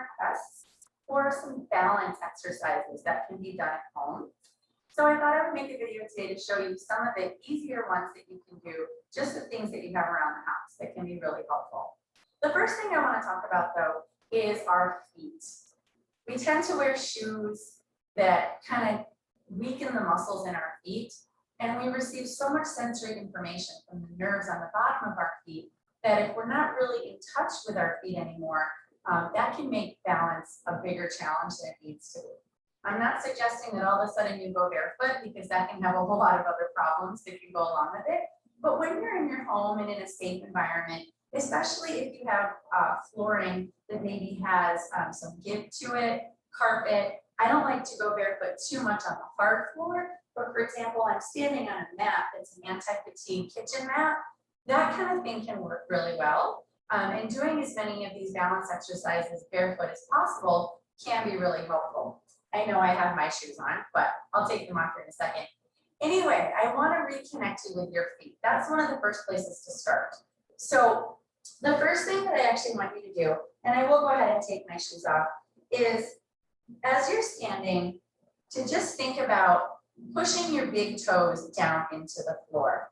requests for some balance exercises that can be done at home. So I thought I would make a video today to show you some of the easier ones that you can do, just the things that you have around the house that can be really helpful. The first thing I want to talk about though is our feet. We tend to wear shoes that kind of weaken the muscles in our feet, and we receive so much sensory information from the nerves on the bottom of our feet that if we're not really in touch with our feet anymore, that can make balance a bigger challenge than it needs to be. I'm not suggesting that all of a sudden you go barefoot, because that can have a whole lot of other problems if you go along with it. But when you're in your home and in a safe environment, especially if you have flooring that maybe has some give to it, carpet. I don't like to go barefoot too much on the hard floor, but for example, I'm standing on a mat that's an anti-fatigue kitchen mat. That kind of thing can work really well. And doing as many of these balance exercises barefoot as possible can be really helpful. I know I have my shoes on, but I'll take them off here in a second. Anyway, I want to reconnect you with your feet. That's one of the first places to start. So the first thing that I actually want you to do, and I will go ahead and take my shoes off, is as you're standing, to just think about pushing your big toes down into the floor.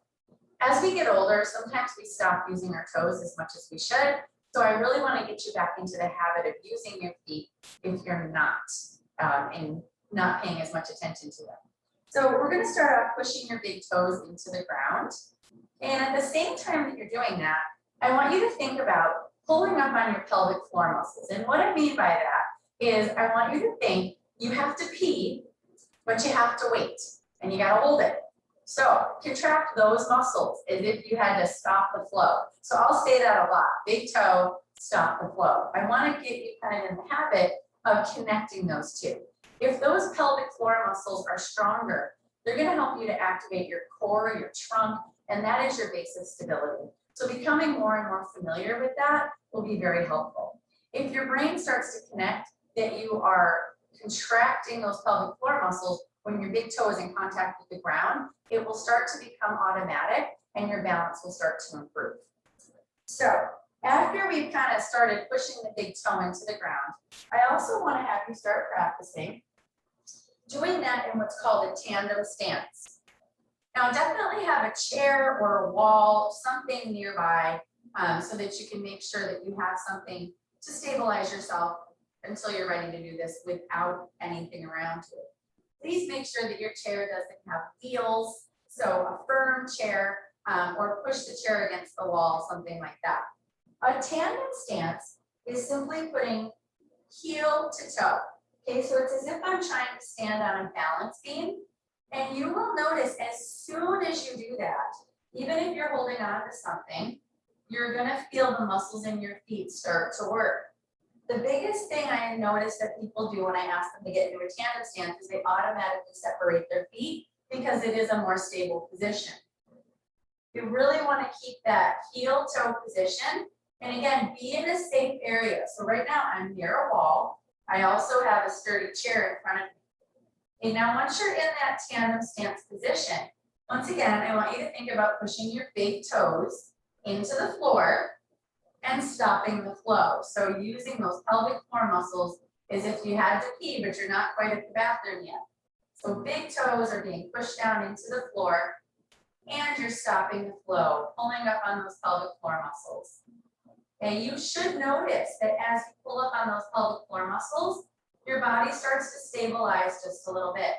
As we get older, sometimes we stop using our toes as much as we should. So I really want to get you back into the habit of using your feet if you're not, and not paying as much attention to them. So we're going to start off pushing your big toes into the ground. And at the same time that you're doing that, I want you to think about pulling up on your pelvic floor muscles. And what I mean by that is I want you to think you have to pee, but you have to wait and you got to hold it. So contract those muscles as if you had to stop the flow. So I'll say that a lot, big toe, stop the flow. I want to get you kind of in the habit of connecting those two. If those pelvic floor muscles are stronger, they're going to help you to activate your core, your trunk, and that is your base of stability. So becoming more and more familiar with that will be very helpful. If your brain starts to connect that you are contracting those pelvic floor muscles when your big toe is in contact with the ground, it will start to become automatic and your balance will start to improve. So after we've kind of started pushing the big toe into the ground, I also want to have you start practicing doing that in what's called a tandem stance. Now definitely have a chair or a wall, something nearby, so that you can make sure that you have something to stabilize yourself until you're ready to do this without anything around you. Please make sure that your chair doesn't have wheels, so a firm chair, or push the chair against the wall, something like that. A tandem stance is simply putting heel to toe. Okay, so it's as if I'm trying to stand on a balance beam, and you will notice as soon as you do that, even if you're holding on to something, you're gonna feel the muscles in your feet start to work. The biggest thing I notice that people do when I ask them to get into a tandem stance is they automatically separate their feet because it is a more stable position. You really want to keep that heel toe position, and again, be in a safe area. So right now I'm near a wall. I also have a sturdy chair in front of me. And now once you're in that tandem stance position, once again, I want you to think about pushing your big toes into the floor and stopping the flow. So using those pelvic floor muscles as if you had to pee, but you're not quite at the bathroom yet. So big toes are being pushed down into the floor and you're stopping the flow, pulling up on those pelvic floor muscles. And you should notice that as you pull up on those pelvic floor muscles, your body starts to stabilize just a little bit.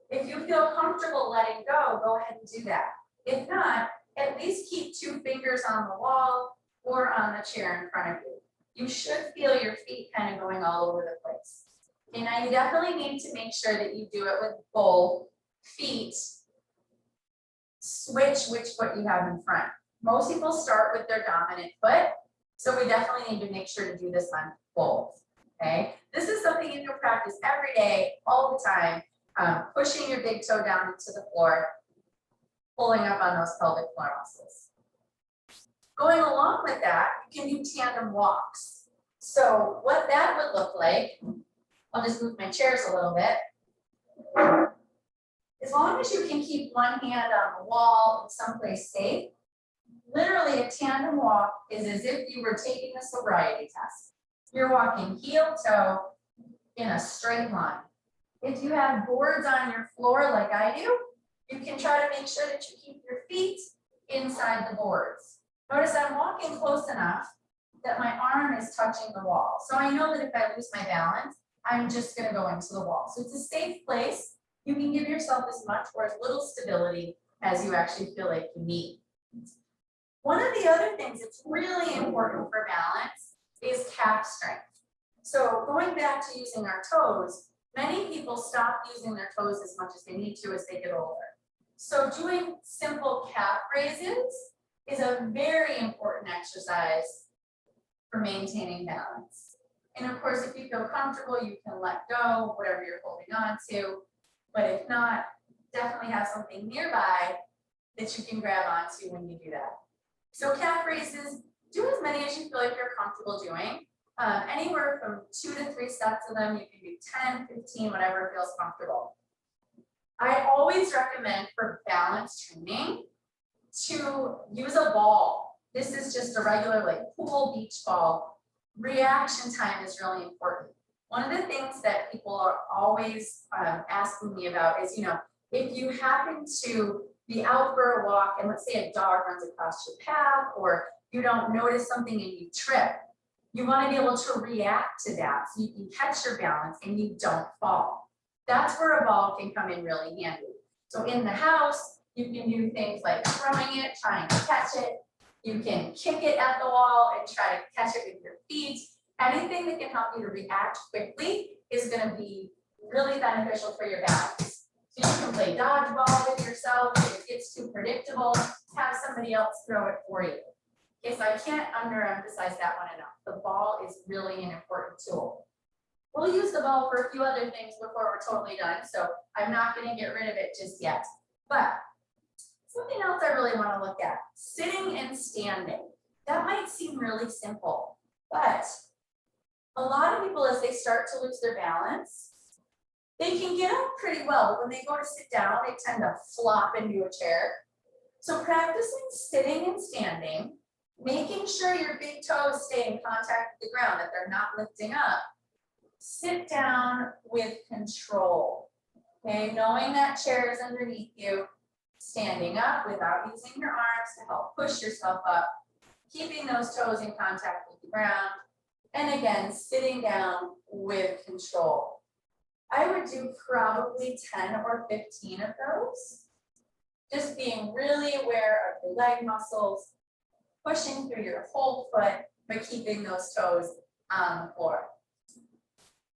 If you feel comfortable letting go, go ahead and do that. If not, at least keep 2 fingers on the wall or on the chair in front of you. You should feel your feet kind of going all over the place. Okay, now you definitely need to make sure that you do it with both feet. Switch which foot you have in front. Most people start with their dominant foot, so we definitely need to make sure to do this on both. Okay, this is something you can practice every day, all the time. Pushing your big toe down into the floor, pulling up on those pelvic floor muscles. Going along with that, you can do tandem walks. So what that would look like, I'll just move my chairs a little bit. As long as you can keep one hand on the wall and someplace safe, literally a tandem walk is as if you were taking a sobriety test. you're walking heel toe in a straight line. If you have boards on your floor like I do, you can try to make sure that you keep your feet inside the boards. Notice I'm walking close enough that my arm is touching the wall. So I know that if I lose my balance, I'm just gonna go into the wall. So it's a safe place. You can give yourself as much or as little stability as you actually feel like you need. One of the other things that's really important for balance is calf strength. So going back to using our toes, many people stop using their toes as much as they need to as they get older. So doing simple calf raises is a very important exercise for maintaining balance. And of course, if you feel comfortable, you can let go, whatever you're holding on to. But if not, definitely have something nearby that you can grab onto when you do that. So calf raises, do as many as you feel like you're comfortable doing. Anywhere from 2 to 3 sets of them. You can do 10, 15, whatever feels comfortable. I always recommend for balance training to use a ball. This is just a regular like pool beach ball. Reaction time is really important. One of the things that people are always asking me about is, if you happen to be out for a walk and let's say a dog runs across your path or you don't notice something and you trip, you want to be able to react to that so you can catch your balance and you don't fall. That's where a ball can come in really handy. So in the house, you can do things like throwing it, trying to catch it. You can kick it at the wall and try to catch it with your feet. Anything that can help you to react quickly is going to be really beneficial for your balance. So you can play dodgeball with yourself. If it gets too predictable, have somebody else throw it for you. Okay, so I can't underemphasize that one enough. The ball is really an important tool. We'll use the ball for a few other things before we're totally done, so I'm not going to get rid of it just yet. But something else I really want to look at, sitting and standing. That might seem really simple, but a lot of people, as they start to lose their balance, they can get up pretty well, but when they go to sit down, they tend to flop into a chair. So practicing sitting and standing, making sure your big toes stay in contact with the ground, that they're not lifting up. Sit down with control, okay? Knowing that chair is underneath you, standing up without using your arms to help push yourself up, keeping those toes in contact with the ground, and again, sitting down with control. I would do probably 10 or 15 of those, just being really aware of your leg muscles, pushing through your whole foot, but keeping those toes on the floor.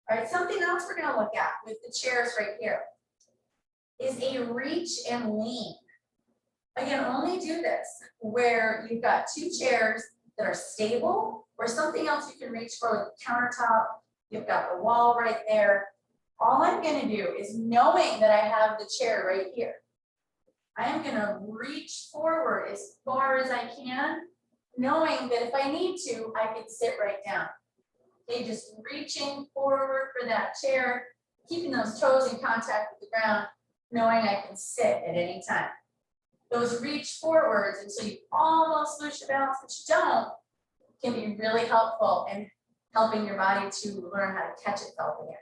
All right, something else we're going to look at with the chairs right here is a reach and lean. Again, only do this where you've got 2 chairs that are stable or something else you can reach for with the countertop. You've got the wall right there. All I'm going to do is, knowing that I have the chair right here, I am going to reach forward as far as I can, knowing that if I need to, I can sit right down. Okay, just reaching forward for that chair, keeping those toes in contact with the ground, knowing I can sit at any time. Those reach forwards until you almost lose your balance, but you don't, can be really helpful in helping your body to learn how to catch itself again.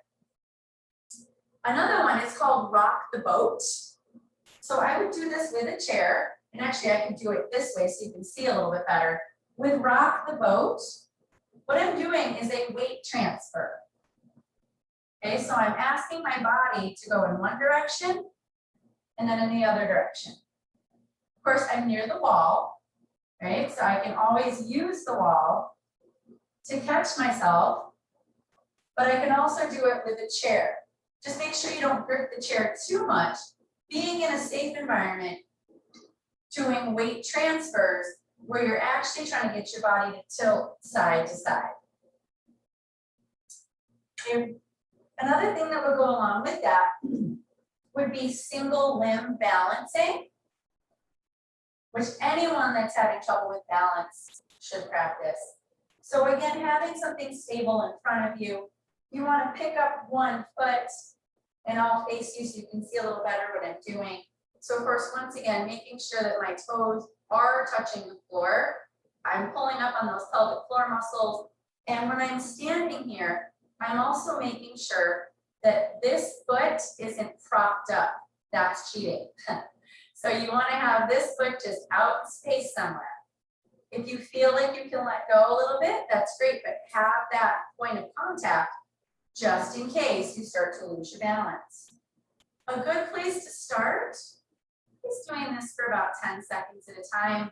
Another one is called rock the boat. So I would do this with a chair, and actually I can do it this way so you can see a little bit better. With rock the boat, what I'm doing is a weight transfer. Okay, so I'm asking my body to go in one direction and then in the other direction. Of course, I'm near the wall, right? So I can always use the wall to catch myself, but I can also do it with a chair. Just make sure you don't grip the chair too much. Being in a safe environment, doing weight transfers where you're actually trying to get your body to tilt side to side. And another thing that would go along with that would be single limb balancing, which anyone that's having trouble with balance should practice. So again, having something stable in front of you, you want to pick up one foot and I'll face you so you can see a little better what I'm doing. So of course, once again, making sure that my toes are touching the floor. I'm pulling up on those pelvic floor muscles, And when I'm standing here, I'm also making sure that this foot isn't propped up. That's cheating. So you want to have this foot just out in space somewhere. If you feel like you can let go a little bit, that's great, but have that point of contact just in case you start to lose your balance. A good place to start is doing this for about 10 seconds at a time,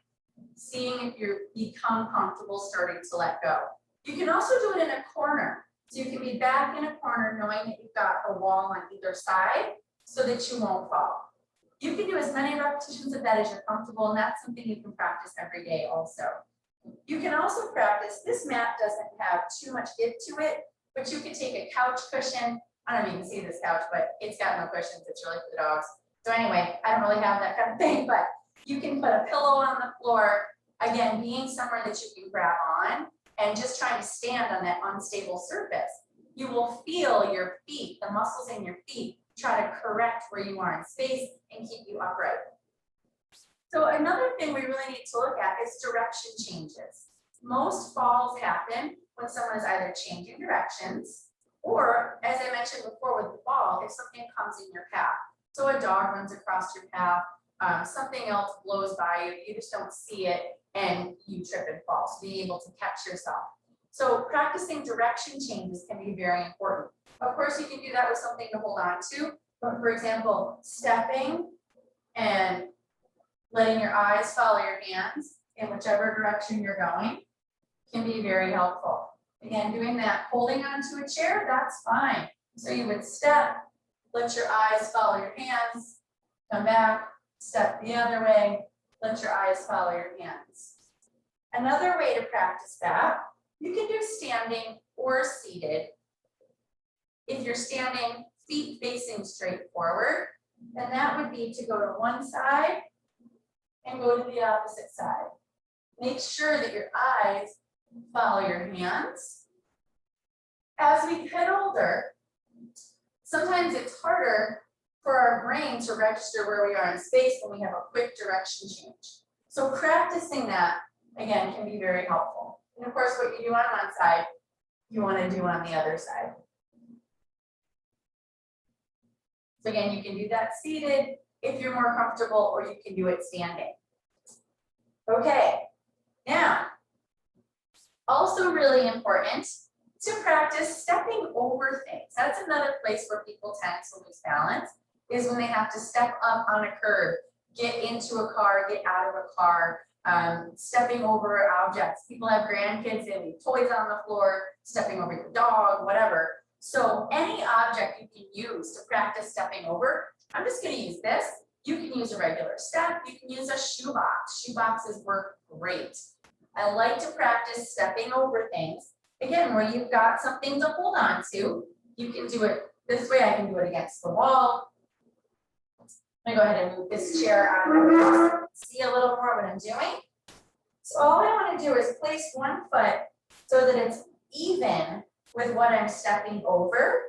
seeing if you become comfortable starting to let go. You can also do it in a corner. So you can be back in a corner knowing that you've got a wall on either side so that you won't fall. You can do as many repetitions of that as you're comfortable, and that's something you can practice every day also. You can also practice, this mat doesn't have too much give to it, but you could take a couch cushion. I don't know if you can see this couch, but it's got no cushions, it's really for the dogs. So anyway, I don't really have that kind of thing, but you can put a pillow on the floor, again, being somewhere that you can grab on and just trying to stand on that unstable surface. You will feel your feet, the muscles in your feet, try to correct where you are in space and keep you upright. So another thing we really need to look at is direction changes. Most falls happen when someone is either changing directions or, as I mentioned before with the ball, if something comes in your path. So a dog runs across your path, something else blows by you, you just don't see it and you trip and fall. So being able to catch yourself. So practicing direction changes can be very important. Of course, you can do that with something to hold on to, but for example, stepping and letting your eyes follow your hands in whichever direction you're going can be very helpful. Again, doing that, holding onto a chair, that's fine. So you would step, let your eyes follow your hands, come back, step the other way, let your eyes follow your hands. Another way to practice that, you can do standing or seated. If you're standing, feet facing straight forward, then that would be to go to one side and go to the opposite side. Make sure that your eyes follow your hands. As we get older, sometimes it's harder for our brain to register where we are in space when we have a quick direction change. So practicing that, again, can be very helpful. And of course, what you do on one side, you want to do on the other side. So again, you can do that seated if you're more comfortable, or you can do it standing. Okay, now, also really important to practice stepping over things. That's another place where people tend to lose balance, is when they have to step up on a curb, get into a car, get out of a car, stepping over objects. People have grandkids, they leave toys on the floor, stepping over your dog, whatever. So any object you can use to practice stepping over, I'm just going to use this. You can use a regular step, you can use a shoebox. Shoeboxes work great. I like to practice stepping over things. Again, where you've got something to hold on to, you can do it this way. I can do it against the wall. I'm going to go ahead and move this chair out of the way, see a little more what I'm doing. So all I want to do is place one foot so that it's even with what I'm stepping over.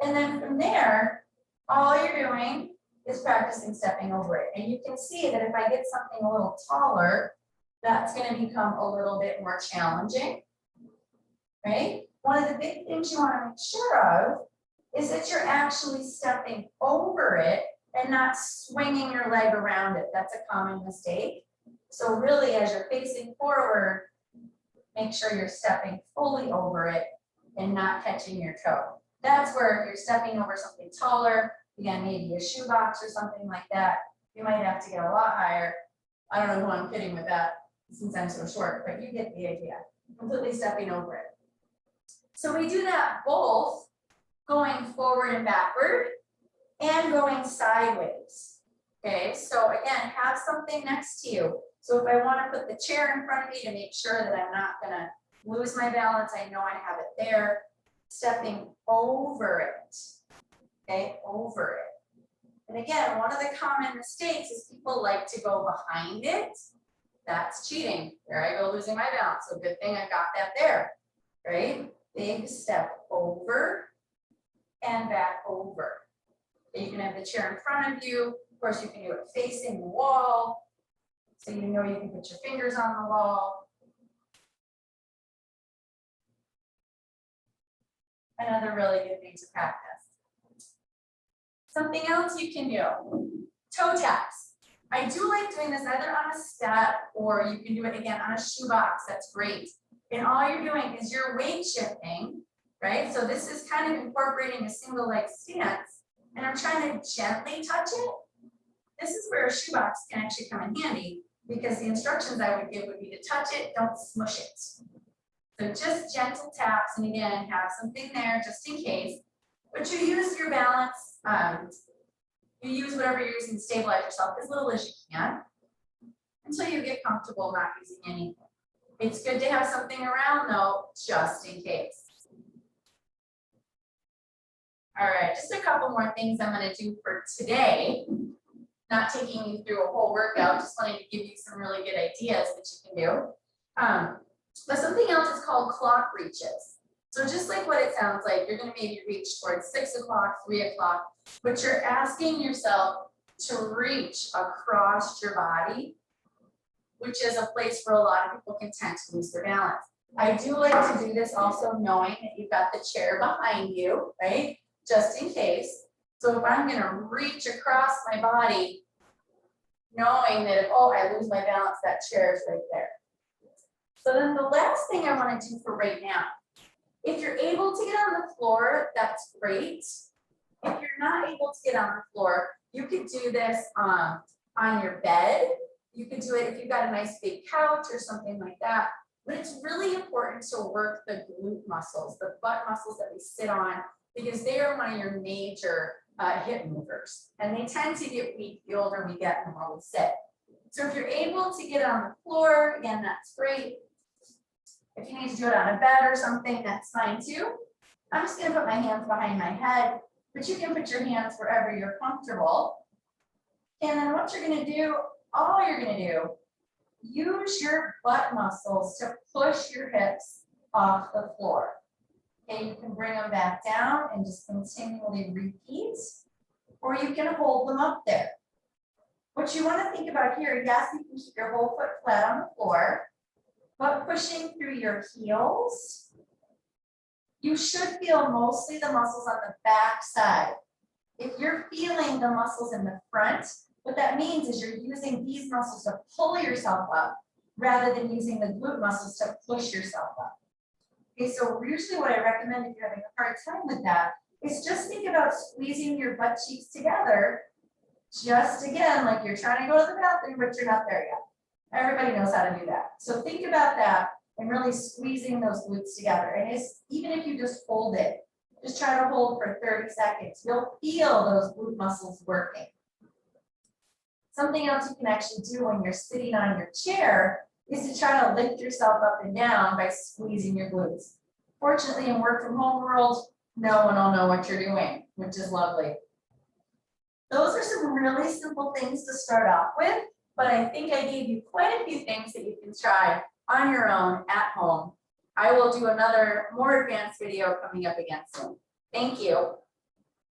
And then from there, all you're doing is practicing stepping over it. And you can see that if I get something a little taller, that's going to become a little bit more challenging, right? One of the big things you want to make sure of is that you're actually stepping over it and not swinging your leg around it. That's a common mistake. So really, as you're facing forward, make sure you're stepping fully over it and not catching your toe. That's where if you're stepping over something taller, again, maybe a shoebox or something like that, you might have to get a lot higher. I don't know who I'm kidding with that since I'm so short, but you get the idea. Completely stepping over it. So we do that both going forward and backward and going sideways. Okay, so again, have something next to you. So if I want to put the chair in front of me to make sure that I'm not going to lose my balance, I know I have it there, stepping over it. Okay, over it. And again, one of the common mistakes is people like to go behind it. That's cheating. There I go, losing my balance. So good thing I got that there, right? Big step over and back over. You can have the chair in front of you. Of course, you can do it facing the wall. So you know you can put your fingers on the wall. Another really good thing to practice. Something else you can do, toe taps. I do like doing this either on a step or you can do it again on a shoebox. That's great. And all you're doing is you're weight shifting, right? So this is kind of incorporating a single leg stance, and I'm trying to gently touch it. This is where a shoebox can actually come in handy because the instructions I would give would be to touch it, don't smush it. So just gentle taps, and again, have something there just in case. But you use your balance, you use whatever you're using to stabilize yourself as little as you can until you get comfortable not using anything. It's good to have something around though, just in case. All right, just a couple more things I'm going to do for today. Not taking you through a whole workout, just wanting to give you some really good ideas that you can do. But something else is called clock reaches. So just like what it sounds like, you're going to maybe reach towards 6 o'clock, 3 o'clock, but you're asking yourself to reach across your body, which is a place where a lot of people can tend to lose their balance. I do like to do this also knowing that you've got the chair behind you, right? Just in case. So if I'm going to reach across my body, knowing that if, oh, I lose my balance, that chair is right there. So then the last thing I want to do for right now, if you're able to get on the floor, that's great. If you're not able to get on the floor, you could do this on your bed. You could do it if you've got a nice big couch or something like that. But it's really important to work the glute muscles, the butt muscles that we sit on, because they are one of your major hip movers. And they tend to get weak the older we get and the more we sit. So if you're able to get on the floor, again, that's great. If you need to do it on a bed or something, that's fine too. I'm just going to put my hands behind my head, but you can put your hands wherever you're comfortable. And then what you're going to do, all you're going to do, use your butt muscles to push your hips off the floor. Okay, you can bring them back down and just continually repeat, or you can hold them up there. What you want to think about here, yes, you can keep your whole foot flat on the floor, but pushing through your heels, you should feel mostly the muscles on the back side. If you're feeling the muscles in the front, what that means is you're using these muscles to pull yourself up rather than using the glute muscles to push yourself up. Okay, so usually what I recommend if you're having a hard time with that is just think about squeezing your butt cheeks together, just again, like you're trying to go to the bathroom, but you're not there yet. Everybody knows how to do that. So think about that and really squeezing those glutes together. And it's, even if you just hold it, just try to hold for 30 seconds. You'll feel those glute muscles working. Something else you can actually do when you're sitting on your chair is to try to lift yourself up and down by squeezing your glutes. Fortunately, in work from home world, no one will know what you're doing, which is lovely. Those are some really simple things to start off with, but I think I gave you quite a few things that you can try on your own at home. I will do another more advanced video coming up again soon. Thank you.